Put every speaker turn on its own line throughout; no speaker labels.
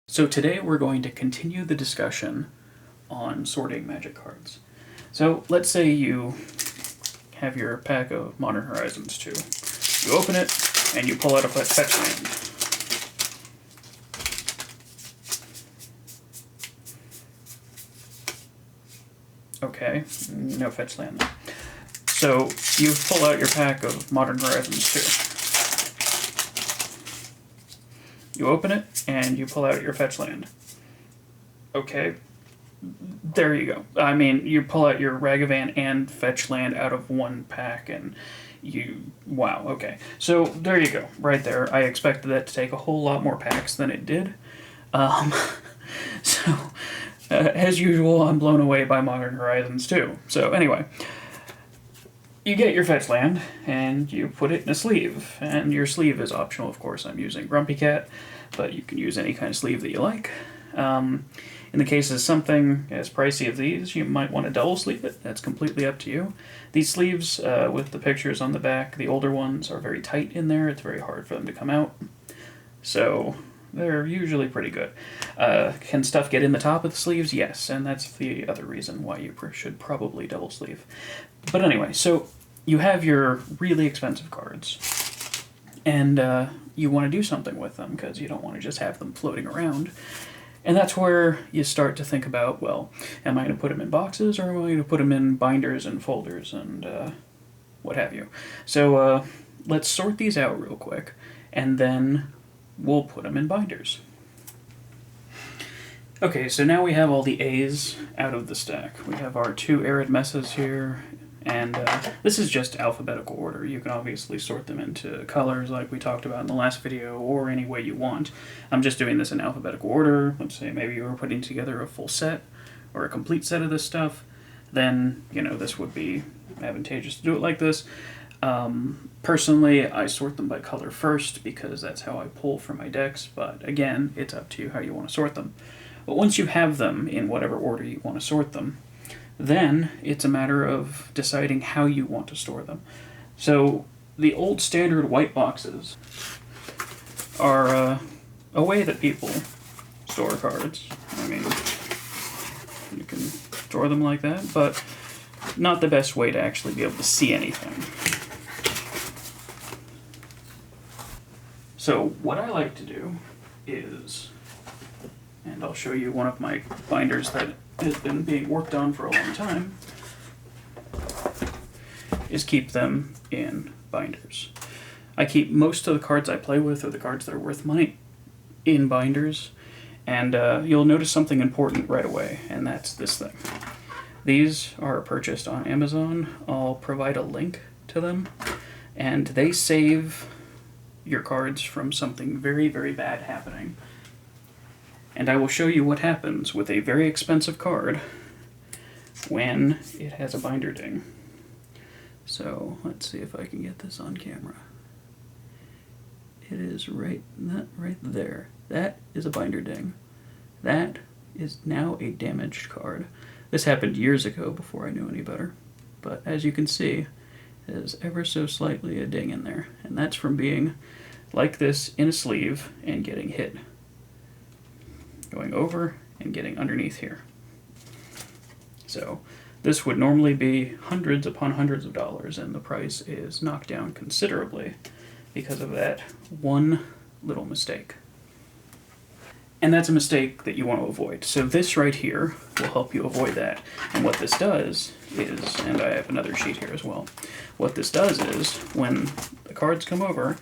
So today we're going to continue the discussion on sorting Magic cards. So let's say you have your pack of Modern Horizons 2. You open it and you pull out a fetch land. Okay, no fetch land there. So you pull out your pack of Modern Horizons 2. You open it and you pull out your fetch land. Okay, there you go. I mean, you pull out your Ragavan and fetch land out of one pack and wow, okay. So there you go, right there. I expected that to take a whole lot more packs than it did. As usual, I'm blown away by Modern Horizons 2. So anyway, you get your fetch land and you put it in a sleeve, and your sleeve is optional, of course. I'm using Grumpy Cat, but you can use any kind of sleeve that you like. In the case of something as pricey as these, you might want to double sleeve it. That's completely up to you. These sleeves with the pictures on the back, the older ones, are very tight in there. It's very hard for them to come out. So they're usually pretty good. Can stuff get in the top of the sleeves? Yes, and that's the other reason why you should probably double sleeve. But anyway, so you have your really expensive cards, and you want to do something with them because you don't want to just have them floating around. And that's where you start to think about, well, am I going to put them in boxes, or am I going to put them in binders and folders and what have you? So let's sort these out real quick, and then we'll put them in binders. Okay, so now we have all the A's out of the stack. We have our 2 Arid Messes here, and this is just alphabetical order. You can obviously sort them into colors like we talked about in the last video, or any way you want. I'm just doing this in alphabetical order. Let's say maybe you were putting together a full set or a complete set of this stuff, then, you know, this would be advantageous to do it like this. Personally, I sort them by color first because that's how I pull from my decks, but again, it's up to you how you want to sort them. But once you have them in whatever order you want to sort them, then it's a matter of deciding how you want to store them. So the old standard white boxes are a way that people store cards. I mean, you can store them like that, but not the best way to actually be able to see anything. So what I like to do is, and I'll show you one of my binders that has been being worked on for a long time, is keep them in binders. I keep most of the cards I play with, or the cards that are worth money, in binders, and you'll notice something important right away, and that's this thing. These are purchased on Amazon. I'll provide a link to them, and they save your cards from something very, very bad happening. And I will show you what happens with a very expensive card when it has a binder ding. So let's see if I can get this on camera. It is right there. That is a binder ding. That is now a damaged card. This happened years ago before I knew any better. But as you can see, there's ever so slightly a ding in there. And that's from being like this in a sleeve and getting hit. Going over and getting underneath here. So this would normally be hundreds upon hundreds of dollars, and the price is knocked down considerably because of that one little mistake. And that's a mistake that you want to avoid. So this right here will help you avoid that. And what this does is, and I have another sheet here as well, what this does is when the cards come over,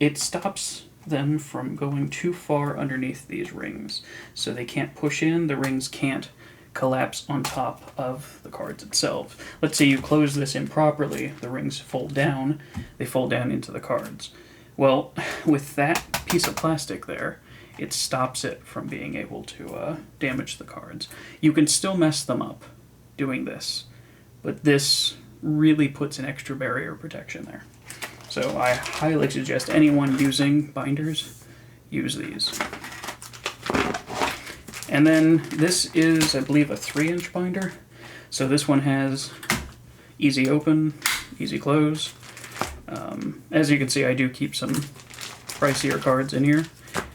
it stops them from going too far underneath these rings. So they can't push in, the rings can't collapse on top of the cards itself. Let's say you close this improperly, the rings fold down, they fold down into the cards. Well, with that piece of plastic there, it stops it from being able to damage the cards. You can still mess them up doing this, but this really puts an extra barrier protection there. So I highly suggest anyone using binders use these. And then this is, I believe, a 3-inch binder. So this one has easy open, easy close. As you can see, I do keep some pricier cards in here.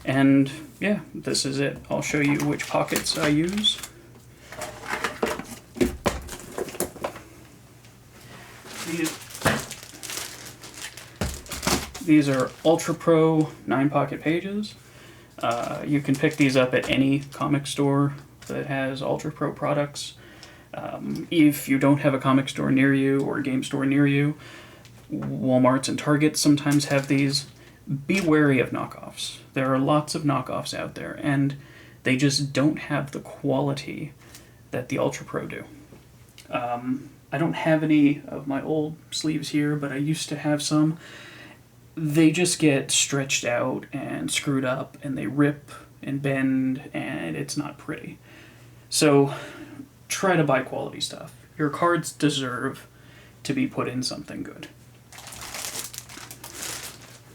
And yeah, this is it. I'll show you which pockets I use. These are ultrapro 9-pocket pages. You can pick these up at any comic store that has ultrapro products. If you don't have a comic store near you or a game store near you, Walmarts and Targets sometimes have these. Be wary of knockoffs. There are lots of knockoffs out there, and they just don't have the quality that the ultrapro do. I don't have any of my old sleeves here, but I used to have some. They just get stretched out and screwed up, and they rip and bend, and it's not pretty. So try to buy quality stuff. Your cards deserve to be put in something good.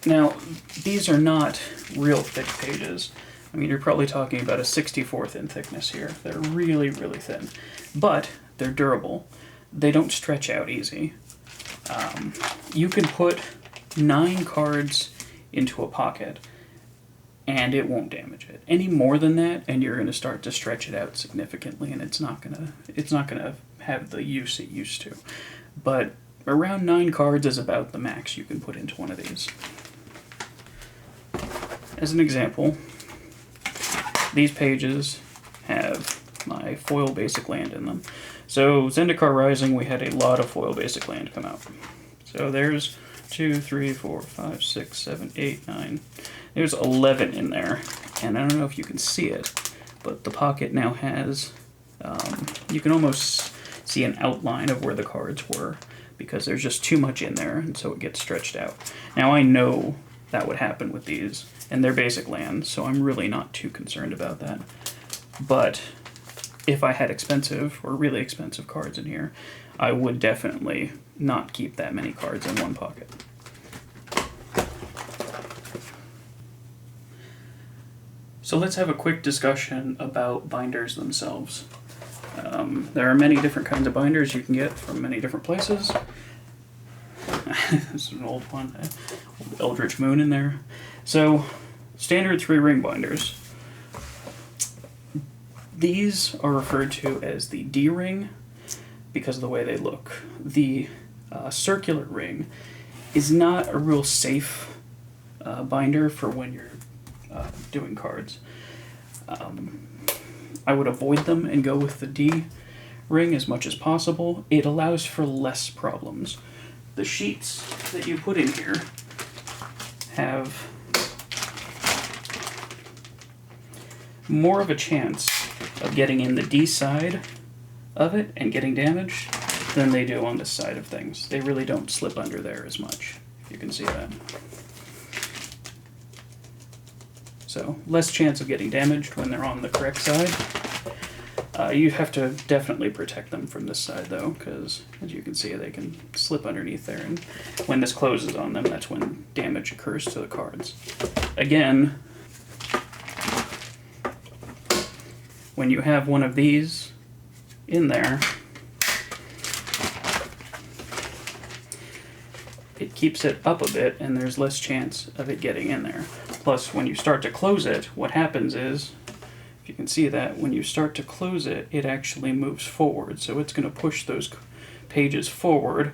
Now, these are not real thick pages. I mean, you're probably talking about a 64th in thickness here. They're really, really thin. But they're durable. They don't stretch out easy. You can put 9 cards into a pocket and it won't damage it. Any more than that, and you're going to start to stretch it out significantly, and it's not gonna have the use it used to. But around 9 cards is about the max you can put into one of these. As an example, these pages have my foil basic land in them. So Zendikar Rising, we had a lot of foil basic land come out. So there's 2, 3, 4, 5, 6, 7, 8, 9. There's 11 in there. And I don't know if you can see it, but the pocket now has, you can almost see an outline of where the cards were because there's just too much in there, and so it gets stretched out. Now I know that would happen with these, and they're basic lands, so I'm really not too concerned about that. But if I had expensive or really expensive cards in here, I would definitely not keep that many cards in one pocket. So let's have a quick discussion about binders themselves. There are many different kinds of binders you can get from many different places. This is an old one, old Eldritch Moon in there. So, standard 3-ring binders. These are referred to as the D ring because of the way they look. The circular ring is not a real safe binder for when you're doing cards. I would avoid them and go with the D ring as much as possible. It allows for less problems. The sheets that you put in here have more of a chance of getting in the D side of it and getting damaged than they do on this side of things. They really don't slip under there as much, if you can see that. So, less chance of getting damaged when they're on the correct side. You have to definitely protect them from this side though, because as you can see they can slip underneath there, and when this closes on them, that's when damage occurs to the cards. Again, when you have one of these in there, it keeps it up a bit and there's less chance of it getting in there. Plus, when you start to close it, what happens is, if you can see that, when you start to close it, it actually moves forward. So it's going to push those pages forward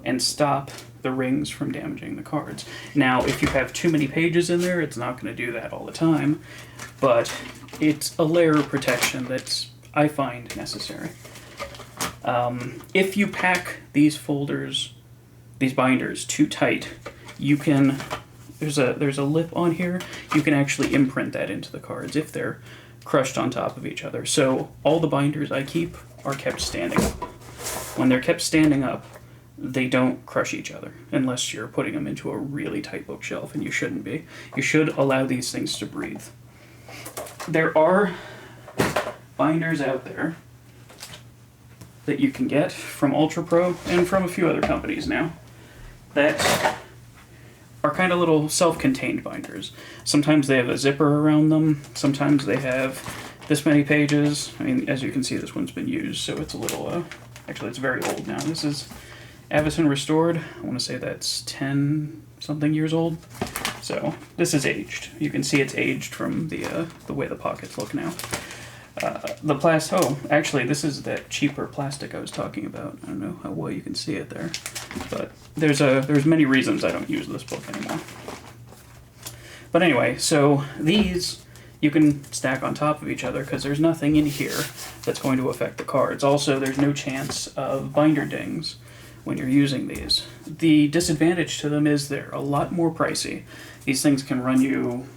and stop the rings from damaging the cards. Now, if you have too many pages in there, it's not going to do that all the time, but it's a layer of protection that's, I find, necessary. If you pack these folders, these binders, too tight, you can, there's a lip on here, you can actually imprint that into the cards if they're crushed on top of each other. So all the binders I keep are kept standing up. When they're kept standing up, they don't crush each other unless you're putting them into a really tight bookshelf, and you shouldn't be. You should allow these things to breathe. There are binders out there that you can get from ultrapro and from a few other companies now that are kind of little self-contained binders. Sometimes they have a zipper around them, sometimes they have this many pages. I mean, as you can see, this one's been used, so it's a little, actually it's very old now. This is Avacyn Restored. I want to say that's 10-something years old. So this is aged. You can see it's aged from the way the pockets look now. Actually, this is that cheaper plastic I was talking about. I don't know how well you can see it there, but there's many reasons I don't use this book anymore. But anyway, so these you can stack on top of each other because there's nothing in here that's going to affect the cards. Also, there's no chance of binder dings when you're using these. The disadvantage to them is they're a lot more pricey. These things can run you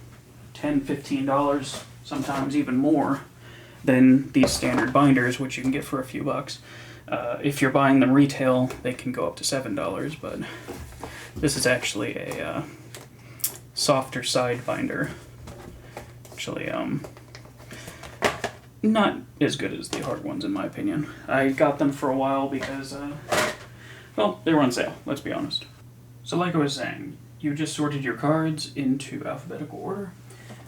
$10, $15, sometimes even more than these standard binders, which you can get for a few bucks. If you're buying them retail, they can go up to $7, but this is actually a softer side binder. Actually, not as good as the hard ones in my opinion. I got them for a while because, well, they were on sale, let's be honest. So like I was saying, you just sorted your cards into alphabetical order.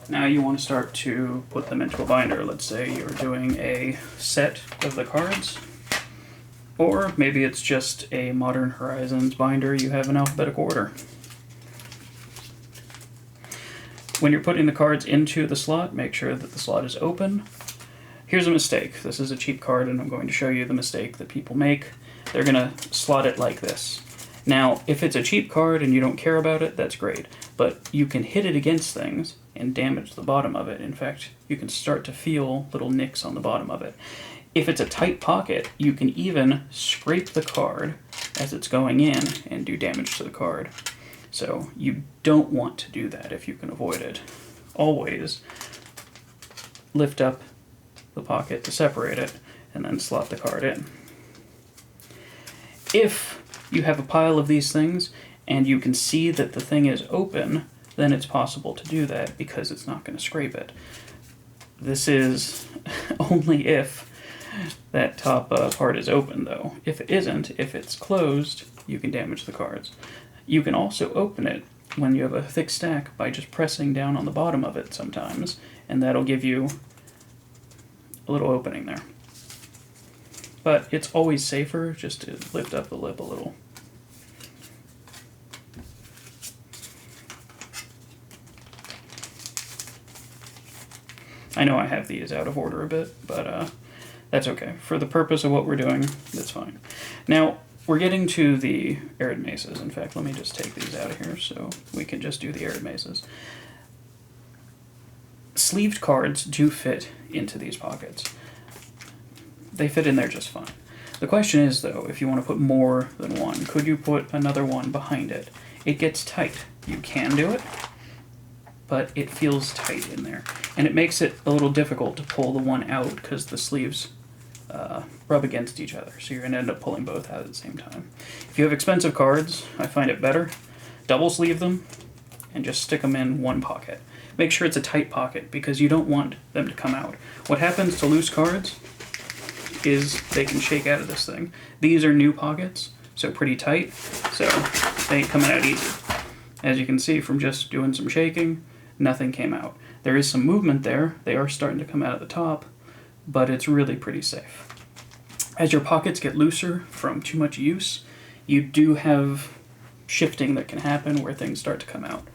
Now you want to start to put them into a binder. Let's say you're doing a set of the cards, or maybe it's just a Modern Horizons binder you have in alphabetical order. When you're putting the cards into the slot, make sure that the slot is open. Here's a mistake. This is a cheap card, and I'm going to show you the mistake that people make. They're going to slot it like this. Now, if it's a cheap card and you don't care about it, that's great. But you can hit it against things and damage the bottom of it. In fact, you can start to feel little nicks on the bottom of it. If it's a tight pocket, you can even scrape the card as it's going in and do damage to the card. So you don't want to do that if you can avoid it. Always lift up the pocket to separate it and then slot the card in. If you have a pile of these things and you can see that the thing is open, then it's possible to do that because it's not going to scrape it. This is only if that top part is open, though. If it isn't, if it's closed, you can damage the cards. You can also open it when you have a thick stack by just pressing down on the bottom of it sometimes, and that'll give you a little opening there. But it's always safer just to lift up the lip a little. I know I have these out of order a bit, but that's okay. For the purpose of what we're doing, that's fine. Now, we're getting to the arid maces. In fact, let me just take these out of here so we can just do the arid maces. Sleeved cards do fit into these pockets. They fit in there just fine. The question is, though, if you want to put more than one, could you put another one behind it? It gets tight. You can do it, but it feels tight in there. And it makes it a little difficult to pull the one out because the sleeves rub against each other, so you're going to end up pulling both out at the same time. If you have expensive cards, I find it better. Double sleeve them and just stick them in one pocket. Make sure it's a tight pocket because you don't want them to come out. What happens to loose cards is they can shake out of this thing. These are new pockets, so pretty tight, so they ain't coming out easy. As you can see from just doing some shaking, nothing came out. There is some movement there. They are starting to come out at the top, but it's really pretty safe. As your pockets get looser from too much use, you do have shifting that can happen where things start to come out.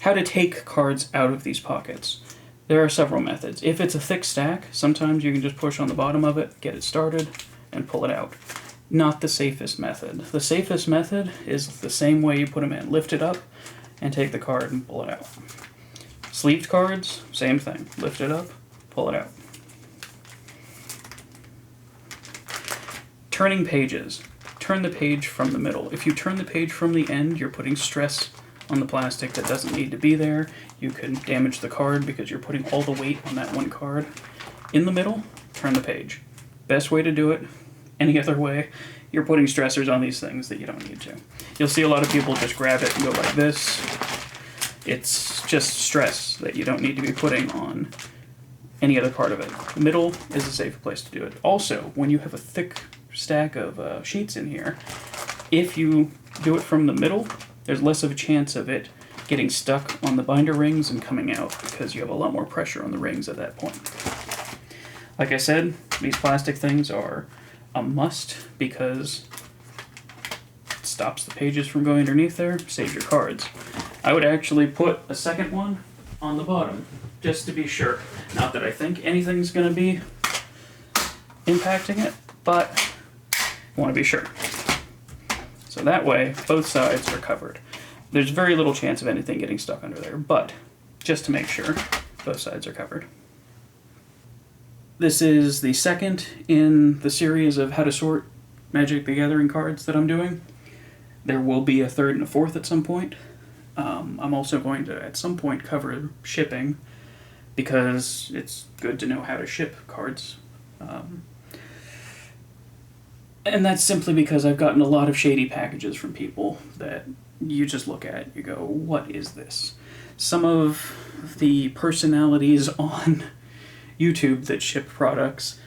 How to take cards out of these pockets. There are several methods. If it's a thick stack, sometimes you can just push on the bottom of it, get it started, and pull it out. Not the safest method. The safest method is the same way you put them in. Lift it up and take the card and pull it out. Sleeved cards, same thing. Lift it up, pull it out. Turning pages. Turn the page from the middle. If you turn the page from the end, you're putting stress on the plastic that doesn't need to be there. You can damage the card because you're putting all the weight on that one card. In the middle, turn the page. Best way to do it. Any other way, you're putting stressors on these things that you don't need to. You'll see a lot of people just grab it and go like this. It's just stress that you don't need to be putting on any other part of it. The middle is a safe place to do it. Also, when you have a thick stack of sheets in here, if you do it from the middle, there's less of a chance of it getting stuck on the binder rings and coming out because you have a lot more pressure on the rings at that point. Like I said, these plastic things are a must because it stops the pages from going underneath there, saves your cards. I would actually put a second one on the bottom, just to be sure. Not that I think anything's going to be impacting it, but I want to be sure. So that way, both sides are covered. There's very little chance of anything getting stuck under there, but just to make sure, both sides are covered. This is the second in the series of how to sort Magic the Gathering cards that I'm doing. There will be a third and a fourth at some point. I'm also going to, at some point, cover shipping, because it's good to know how to ship cards. And that's simply because I've gotten a lot of shady packages from people that you just look at, you go, what is this? Some of the personalities on YouTube that ship products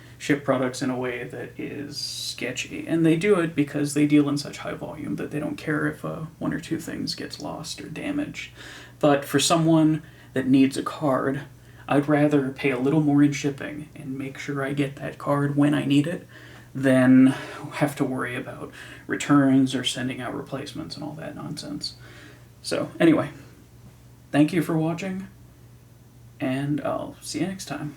in a way that is sketchy. And they do it because they deal in such high volume that they don't care if one or two things gets lost or damaged. But for someone that needs a card, I'd rather pay a little more in shipping and make sure I get that card when I need it than have to worry about returns or sending out replacements and all that nonsense. So anyway, thank you for watching, and I'll see you next time.